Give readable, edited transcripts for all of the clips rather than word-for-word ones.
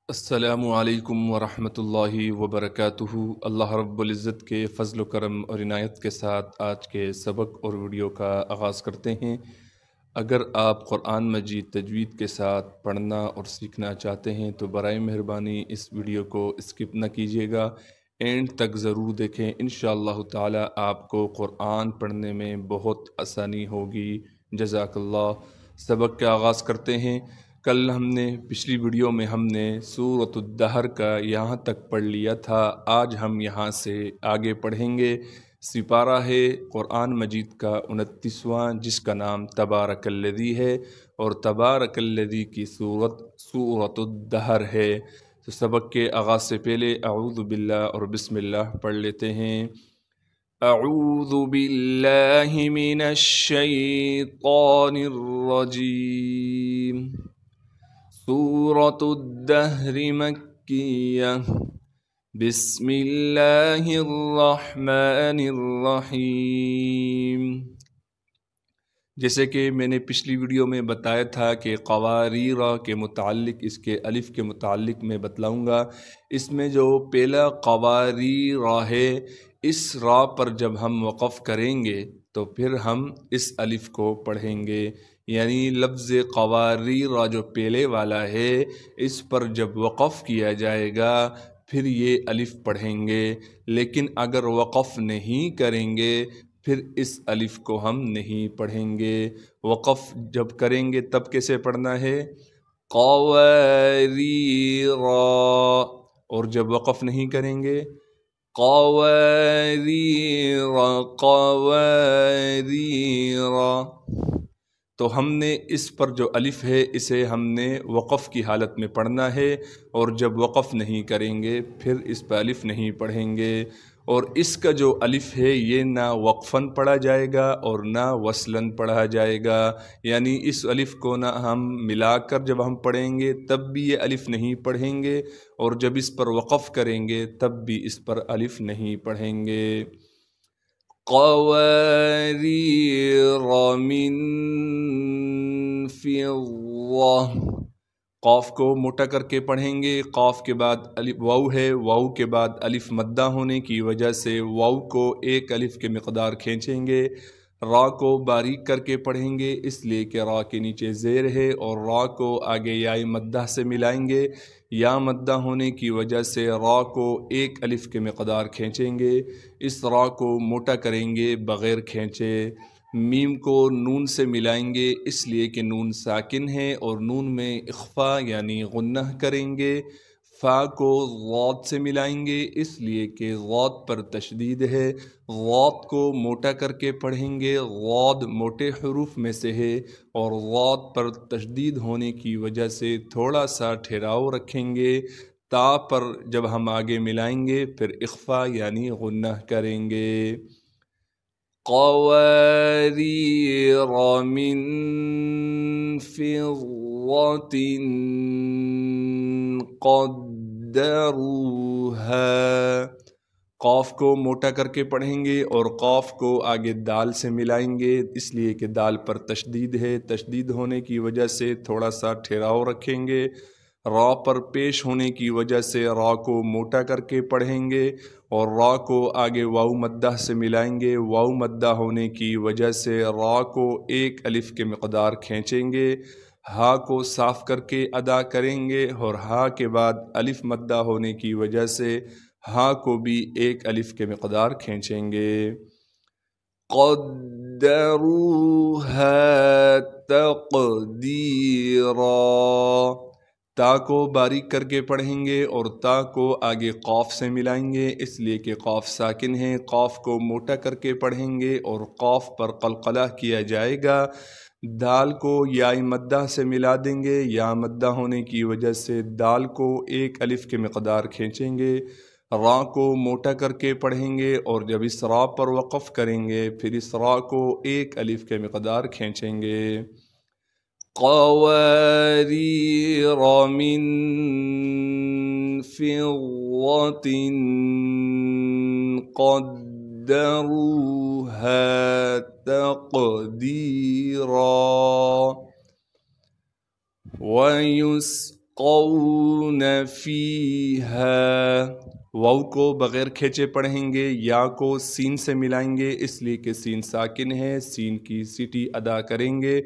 السلام علیکم ورحمۃ اللہ وبرکاتہ۔ اللہ رب العزت کے فضل و کرم اور عنایت کے ساتھ آج کے سبق اور ویڈیو کا آغاز کرتے ہیں۔ اگر آپ قرآن مجید تجوید کے ساتھ پڑھنا اور سیکھنا چاہتے ہیں تو برائے مہربانی اس ویڈیو کو اسکپ نہ کیجیے گا، اینڈ تک ضرور دیکھیں۔ انشاءاللہ تعالی آپ کو قرآن پڑھنے میں بہت آسانی ہوگی۔ جزاک اللہ۔ سبق کا آغاز کرتے ہیں۔ کل پچھلی ویڈیو میں ہم نے سورۃ الدہر کا یہاں تک پڑھ لیا تھا۔ آج ہم یہاں سے آگے پڑھیں گے۔ سپارہ ہے قرآن مجید کا 29واں، جس کا نام تبارک الذی ہے، اور تبارک الذی کی سورۃ الدہر ہے۔ تو سبق کے آغاز سے پہلے اعوذ باللہ اور بسم اللہ پڑھ لیتے ہیں۔ اعوذ باللہ من الشیطان الرجیم۔ سورۃ الدہر مکیہ۔ بسم اللہ الرحمن الرحیم۔ جیسے کہ میں نے پچھلی ویڈیو میں بتایا تھا کہ قواریر کے متعلق، اس کے الف کے متعلق میں بتلاؤں گا۔ اس میں جو پہلا قواریر ہے، اس را پر جب ہم وقف کریں گے تو پھر ہم اس الف کو پڑھیں گے، یعنی لفظ قواریر جو پہلے والا ہے اس پر جب وقف کیا جائے گا پھر یہ الف پڑھیں گے، لیکن اگر وقف نہیں کریں گے پھر اس الف کو ہم نہیں پڑھیں گے۔ وقف جب کریں گے تب کیسے پڑھنا ہے؟ قواریر، اور جب وقف نہیں کریں گے قواریر قواریر۔ تو ہم نے اس پر جو الف ہے اسے ہم نے وقف کی حالت میں پڑھنا ہے، اور جب وقف نہیں کریں گے پھر اس پر الف نہیں پڑھیں گے۔ اور اس کا جو الف ہے یہ نہ وقفاً پڑھا جائے گا اور نہ وصلاً پڑھا جائے گا، یعنی اس الف کو نہ ہم ملا کر جب ہم پڑھیں گے تب بھی یہ الف نہیں پڑھیں گے، اور جب اس پر وقف کریں گے تب بھی اس پر الف نہیں پڑھیں گے۔ قواریر من فضہ۔ قاف کو موٹا کر کے پڑھیں گے۔ قاف کے بعد واو ہے، واو کے بعد الف مدہ ہونے کی وجہ سے واو کو ایک الف کے مقدار کھینچیں گے۔ را کو باریک کر کے پڑھیں گے اس لیے کہ را کے نیچے زیر ہے، اور را کو آگے یا مدہ سے ملائیں گے۔ یا مدہ ہونے کی وجہ سے را کو ایک الف کے مقدار کھینچیں گے، اس را کو موٹا کریں گے بغیر کھینچے۔ میم کو نون سے ملائیں گے اس لیے کہ نون ساکن ہے اور نون میں اخفا یعنی غنہ کریں گے۔ فا کو غاد سے ملائیں گے اس لیے کہ غاد پر تشدید ہے، غاد کو موٹا کر کے پڑھیں گے۔ غاد موٹے حروف میں سے ہے اور غاد پر تشدید ہونے کی وجہ سے تھوڑا سا ٹھہراؤ رکھیں گے۔ تا پر جب ہم آگے ملائیں گے پھر اخفا یعنی غنہ کریں گے۔ قواریر من فضة قدروها۔ قاف کو موٹا کر کے پڑھیں گے اور قاف کو آگے دال سے ملائیں گے اس لیے کہ دال پر تشدید ہے، تشدید ہونے کی وجہ سے تھوڑا سا ٹھہراؤ رکھیں گے۔ را پر پیش ہونے کی وجہ سے را کو موٹا کر کے پڑھیں گے اور را کو آگے واو مدہ سے ملائیں گے۔ واو مدہ ہونے کی وجہ سے را کو ایک الف کے مقدار کھینچیں گے۔ ہا کو صاف کر کے ادا کریں گے اور ہا کے بعد الف مدہ ہونے کی وجہ سے ہا کو بھی ایک الف کے مقدار کھینچیں گے۔ قدروها تقدیرا۔ تا کو باریک کر کے پڑھیں گے اور تا کو آگے قاف سے ملائیں گے اس لیے کہ قاف ساکن ہے۔ قاف کو موٹا کر کے پڑھیں گے اور قاف پر قلقلہ کیا جائے گا۔ دال کو یا مدہ سے ملا دیں گے، یا مدہ ہونے کی وجہ سے دال کو ایک الف کے مقدار کھینچیں گے۔ را کو موٹا کر کے پڑھیں گے اور جب اس را پر وقف کریں گے پھر اس را کو ایک الف کے مقدار کھینچیں گے۔ قواریر من فضة قدروها تقدیرا۔ وَيُسْقَوْنَ فیہا، واو کو بغیر کھینچے پڑھیں گے، یا کو سین سے ملائیں گے اس لیے کہ سین ساکن ہے، سین کی سیٹی ادا کریں گے،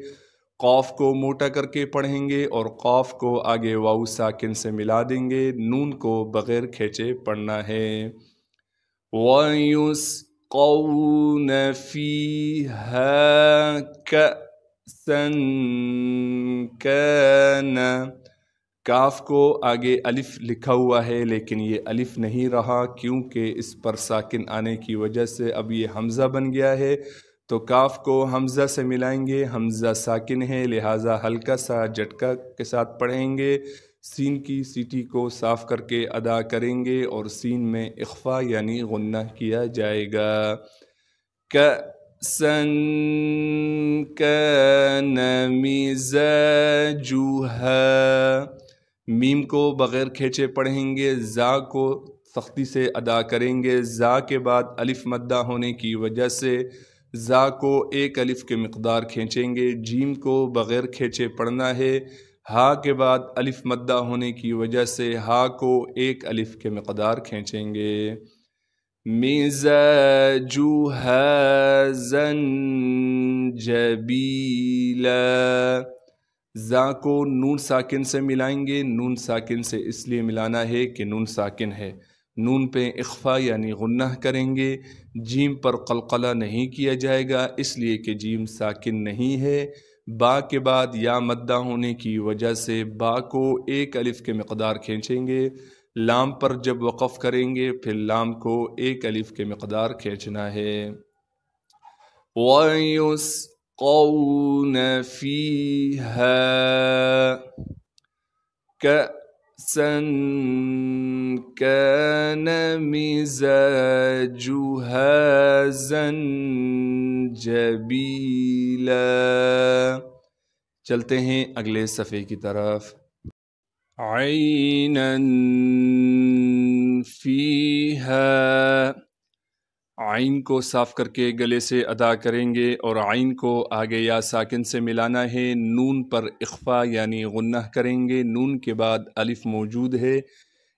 قاف کو موٹا کر کے پڑھیں گے اور قاف کو آگے واو ساکن سے ملا دیں گے، نون کو بغیر کھینچے پڑھنا ہے۔ وَيُسْقَوْنَ فِيهَا كَأْسًا كَانَ، کاف کو آگے الف لکھا ہوا ہے لیکن یہ الف نہیں رہا کیونکہ اس پر ساکن آنے کی وجہ سے اب یہ حمزہ بن گیا ہے، تو کاف کو حمزہ سے ملائیں گے، حمزہ ساکن ہے لہٰذا ہلکا سا جھٹکا کے ساتھ پڑھیں گے، سین کی سیٹی کو صاف کر کے ادا کریں گے اور سین میں اخفا یعنی غنہ کیا جائے گا۔ كَأْسًا كَانَ مِزَاجُهَا، میم کو بغیر کھینچے پڑھیں گے، زا کو سختی سے ادا کریں گے، زا کے بعد الف مدہ ہونے کی وجہ سے زا کو ایک الف کے مقدار کھینچیں گے، جیم کو بغیر کھینچے پڑھنا ہے، ہا کے بعد الف مدہ ہونے کی وجہ سے ہا کو ایک الف کے مقدار کھینچیں گے۔ مِزَاجُهَا زَنجَبِیلًا، زا کو نون ساکن سے ملائیں گے، نون ساکن سے اس لیے ملانا ہے کہ نون ساکن ہے، نون پہ اخفا یعنی غنہ کریں گے، جیم پر قلقلہ نہیں کیا جائے گا اس لیے کہ جیم ساکن نہیں ہے، با کے بعد یا مدہ ہونے کی وجہ سے با کو ایک الف کے مقدار کھینچیں گے، لام پر جب وقف کریں گے پھر لام کو ایک الف کے مقدار کھینچنا ہے۔ وَيُسْقَوْنَ فِيهَا كَأْسًا كَانَ مِزَاجُهَا زَنجَبِیلًا۔ چلتے ہیں اگلے صفحے کی طرف۔ عَيْنًا فِيهَا، عین کو صاف کر کے گلے سے ادا کریں گے اور عین کو آگے یا ساکن سے ملانا ہے، نون پر اخفا یعنی غنہ کریں گے، نون کے بعد الف موجود ہے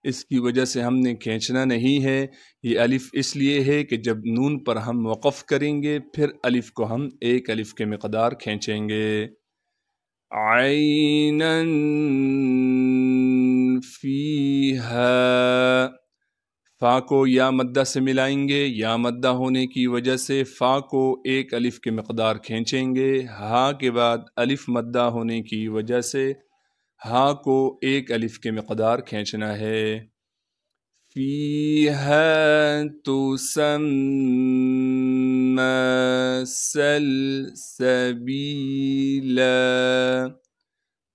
اس کی وجہ سے ہم نے کھینچنا نہیں ہے، یہ الف اس لیے ہے کہ جب نون پر ہم وقف کریں گے پھر الف کو ہم ایک الف کے مقدار کھینچیں گے۔ عَيْنًا فِيهَا، فا کو یا مدہ سے ملائیں گے، یا مدہ ہونے کی وجہ سے فا کو ایک الف کے مقدار کھینچیں گے، ہا کے بعد الف مدہ ہونے کی وجہ سے ہا کو ایک الف کے مقدار کھینچنا ہے۔ فِيهَا تُسَمَّى سَلْسَبِيلًا،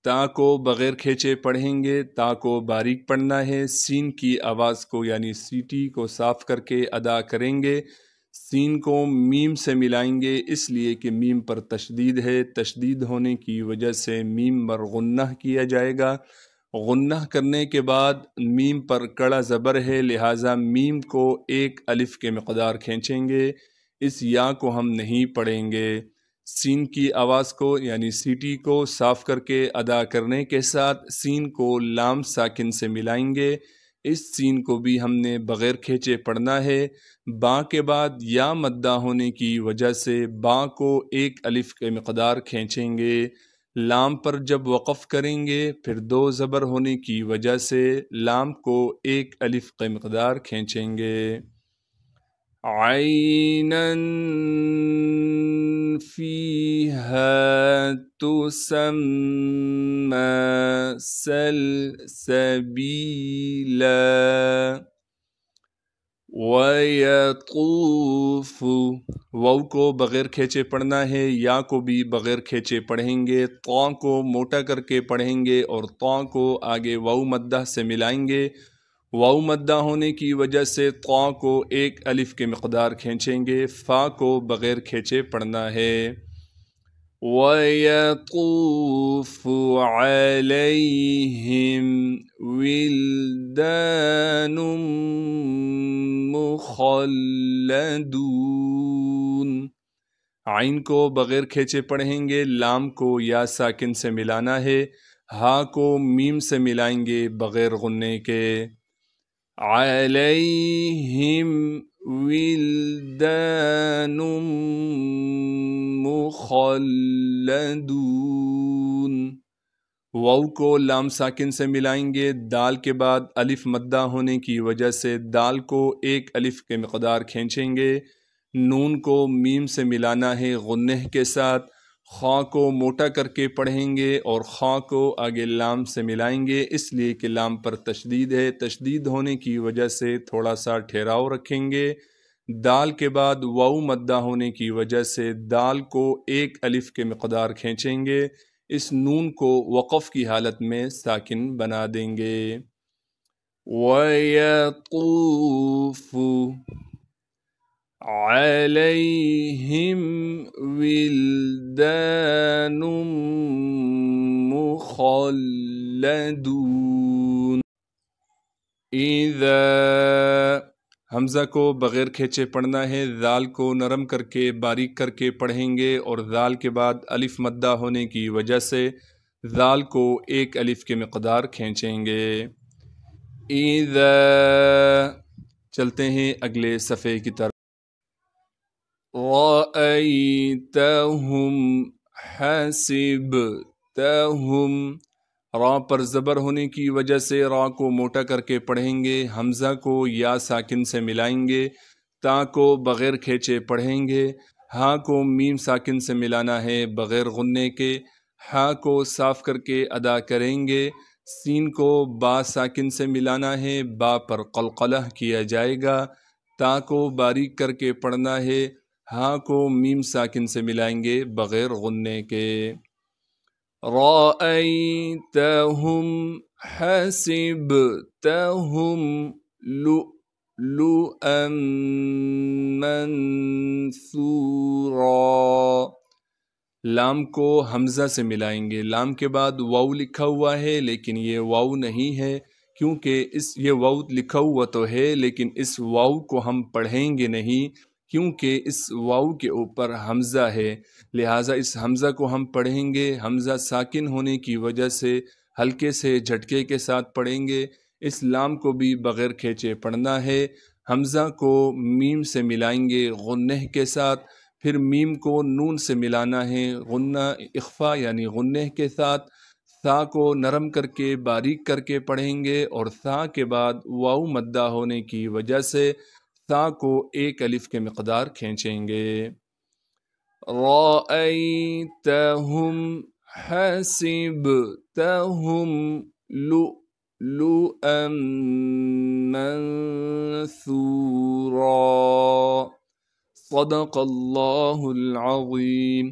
تا کو بغیر کھینچے پڑھیں گے، تا کو باریک پڑھنا ہے، سین کی آواز کو یعنی سیٹی کو صاف کر کے ادا کریں گے، سین کو میم سے ملائیں گے اس لیے کہ میم پر تشدید ہے، تشدید ہونے کی وجہ سے میم پر غنہ کیا جائے گا، غنہ کرنے کے بعد میم پر کڑا زبر ہے لہٰذا میم کو ایک الف کے مقدار کھینچیں گے، اس یا کو ہم نہیں پڑھیں گے، سین کی آواز کو یعنی سیٹی کو صاف کر کے ادا کرنے کے ساتھ سین کو لام ساکن سے ملائیں گے، اس سین کو بھی ہم نے بغیر کھینچے پڑھنا ہے، با کے بعد یا مدہ ہونے کی وجہ سے با کو ایک الف کے مقدار کھینچیں گے، لام پر جب وقف کریں گے پھر دو زبر ہونے کی وجہ سے لام کو ایک الف کے مقدار کھینچیں گے۔ عَيْنًا فِيهَا تُسَمَّى سَلْسَبِيلًا۔ وَيَطُوفُ، واو کو بغیر کھینچے پڑھنا ہے، یا کو بھی بغیر کھینچے پڑھیں گے، طا کو موٹا کر کے پڑھیں گے اور طا کو آگے واو مدہ سے ملائیں گے، واو مدہ ہونے کی وجہ سے طا کو ایک الف کے مقدار کھینچیں گے، فا کو بغیر کھینچے پڑھنا ہے۔ وَيَطُوفُ عَلَيْهِمْ وِلْدَانٌ مُخَلَّدُونَ، عین کو بغیر کھینچے پڑھیں گے، لام کو یا ساکن سے ملانا ہے، ہا کو میم سے ملائیں گے بغیر غنے کے، علیہم ولدان مخلدون، واو کو لام ساکن سے ملائیں گے، دال کے بعد الف مدہ ہونے کی وجہ سے دال کو ایک الف کے مقدار کھینچیں گے، نون کو میم سے ملانا ہے غنہ کے ساتھ، خا کو موٹا کر کے پڑھیں گے اور خا کو آگے لام سے ملائیں گے، اس لیے کہ لام پر تشدید ہے، تشدید ہونے کی وجہ سے تھوڑا سا ٹھہراؤ رکھیں گے، دال کے بعد واو مدہ ہونے کی وجہ سے دال کو ایک الف کے مقدار کھینچیں گے، اس نون کو وقف کی حالت میں ساکن بنا دیں گے، وَيَطُوفُ عَلَيْهِمْ وِلْدَانٌ مُخَلَّدُونَ، اِذَا حمزہ کو بغیر کھینچے پڑھنا ہے، ذال کو نرم کر کے باریک کر کے پڑھیں گے اور ذال کے بعد الف مدہ ہونے کی وجہ سے ذال کو ایک الف کے مقدار کھینچیں گے، اِذَا چلتے ہیں اگلے صفحے کی طرف، رَأَيْتَهُمْ حَسِبْتَهُمْ، را پر زبر ہونے کی وجہ سے را کو موٹا کر کے پڑھیں گے، حمزہ کو یا ساکن سے ملائیں گے، تا کو بغیر کھینچے پڑھیں گے، ہا کو میم ساکن سے ملانا ہے بغیر غنے کے، ہا کو صاف کر کے ادا کریں گے، سین کو با ساکن سے ملانا ہے، با پر قلقلہ کیا جائے گا، تا کو باریک کر کے پڑھنا ہے، ہا کو میم ساکن سے ملائیں گے بغیر غنے کے، رَأَيْتَهُمْ حَسِبْتَهُمْ لُؤْلُؤًا مَّنثُورًا، لام کو حمزہ سے ملائیں گے، لام کے بعد واو لکھا ہوا ہے لیکن یہ واو نہیں ہے، کیونکہ یہ واو لکھا ہوا تو ہے لیکن اس واو کو ہم پڑھیں گے نہیں، کیونکہ اس واو کے اوپر حمزہ ہے، لہٰذا اس حمزہ کو ہم پڑھیں گے، حمزہ ساکن ہونے کی وجہ سے ہلکے سے جھٹکے کے ساتھ پڑھیں گے، اس لام کو بھی بغیر کھینچے پڑھنا ہے، حمزہ کو میم سے ملائیں گے غنہ کے ساتھ، پھر میم کو نون سے ملانا ہے غنہ اخفا یعنی غنہ کے ساتھ، ثا کو نرم کر کے باریک کر کے پڑھیں گے اور ثا کے بعد واو مدہ ہونے کی وجہ سے ثا کو ایک الف کے مقدار کھینچیں گے، رَأَيْتَهُمْ حَسِبْتَهُمْ لُؤْلُؤًا مَّنثُورًا، صدق اللہ العظیم۔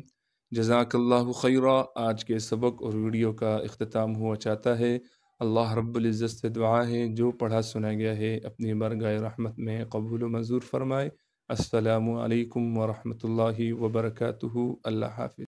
جزاک اللہ خیرہ۔ آج کے سبق اور ویڈیو کا اختتام ہوا چاہتا ہے، اللہ رب العزت سے دعا ہے جو پڑھا سنا گیا ہے اپنی بارگاہ رحمت میں قبول و منظور فرمائے۔ السلام علیکم ورحمۃ اللہ وبرکاتہ۔ اللہ حافظ۔